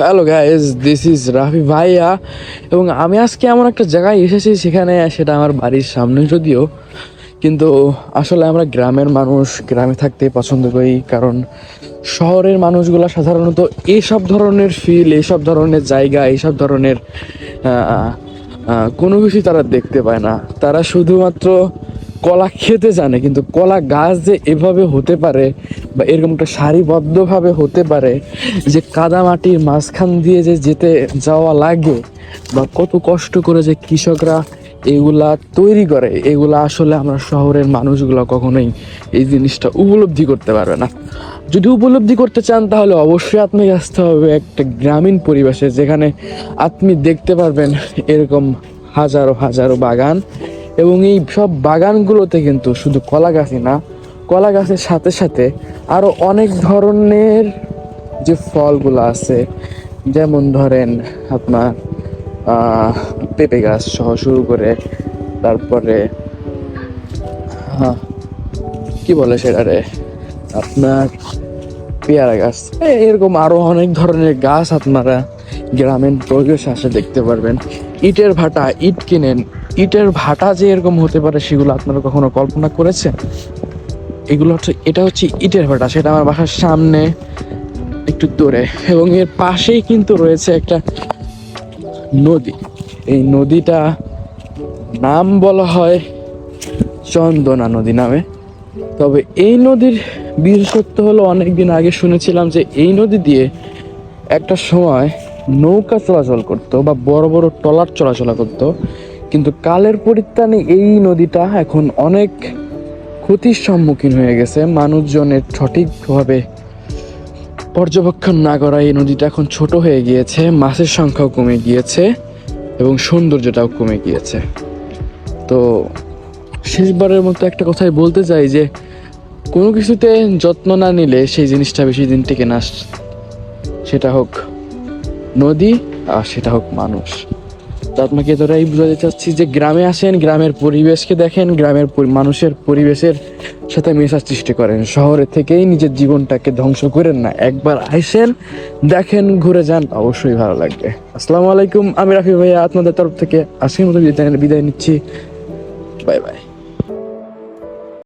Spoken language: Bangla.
Hello guys, this is Rafi ভাইয়া এবং আমি আজকে এমন একটা জায়গায় এসেছি, সেখানে সেটা আমার বাড়ির সামনে যদিও, কিন্তু আসলে আমরা গ্রামের মানুষ, গ্রামে থাকতে পছন্দ করি। কারণ শহরের মানুষগুলো সাধারণত এইসব ধরনের ফিল, এইসব ধরনের জায়গা, এইসব ধরনের কোনো কিছুই তারা দেখতে পায় না। তারা শুধুমাত্র কলা খেতে জানে, কিন্তু কলা গাছ যে এভাবে হতে পারে বা এরকম একটা সারিবদ্ধভাবে হতে পারে, যে কাদা মাটির মাঝখান দিয়ে যে যেতে যাওয়া লাগে বা কত কষ্ট করে যে কৃষকরা এগুলা তৈরি করে, এগুলা আসলে আমরা শহরের মানুষগুলো কখনোই এই জিনিসটা উপলব্ধি করতে পারবে না। যদি উপলব্ধি করতে চান তাহলে অবশ্যই আপনাকে আসতে হবে একটা গ্রামীণ পরিবেশে, যেখানে আপনি দেখতে পারবেন এরকম হাজারো হাজারো বাগান। এবং এই সব বাগানগুলোতে কিন্তু শুধু কলা গাছই না, কলা গাছের সাথে সাথে আরও অনেক ধরনের যে ফলগুলো আছে, যেমন ধরেন আপনার পেঁপে গাছ সহ শুরু করে, তারপরে কি বলে সেটারে, আপনার পেয়ারা গাছ, এরকম আরো অনেক ধরনের গাছ আপনারা গ্রামীণ পরিবেশে আসে দেখতে পারবেন। ইটের ভাটা, ইট কিনেন, ইটের ভাটা যে এরকম হতে পারে সেগুলো আপনারা কখনো কল্পনা করেছেন? এটা হচ্ছে ইটের ভাটা, সেটা আমার বাসার সামনে একটু দূরে, এবং এর পাশেই কিন্তু রয়েছে একটা নদী। এই নদীটা নাম বলা হয় চন্দনা নদী নামে। তবে এই নদীর বিশেষত্ব হলো, অনেকদিন আগে শুনেছিলাম যে এই নদী দিয়ে একটা সময় নৌকা চলাচল করতো বা বড় বড় ট্রলার চলাচল করতো, কিন্তু কালের পরিত্রাণে এই নদীটা এখন অনেক ক্ষতির সম্মুখীন হয়ে গেছে। মানুষজনের সঠিকভাবে পর্যবেক্ষণ না করা এই নদীটা এখন ছোট হয়ে গিয়েছে, মাছের সংখ্যাও কমে গিয়েছে এবং সৌন্দর্যটাও কমে গিয়েছে। তো শেষবারের মতো একটা কথাই বলতে চাই যে কোনো কিছুতে যত্ন না নিলে সেই জিনিসটা বেশি দিন টিকে না, সেটা হোক নদী আর সেটা হোক মানুষ। তো আপনাকে এতটাই বোঝাতে চাচ্ছি যে গ্রামে আসেন, গ্রামের পরিবেশকে দেখেন, গ্রামের মানুষের পরিবেশের সাথে মেশার চেষ্টা করেন। শহরে থেকেই নিজের জীবনটাকে ধ্বংস করেন না, একবার আইসেন, দেখেন, ঘুরে যান, অবশ্যই ভালো লাগবে। আসসালামু আলাইকুম, আমি রাফি ভাইয়া আপনাদের তরফ থেকে আজকের মতো বিদায় নিচ্ছি। Bye bye.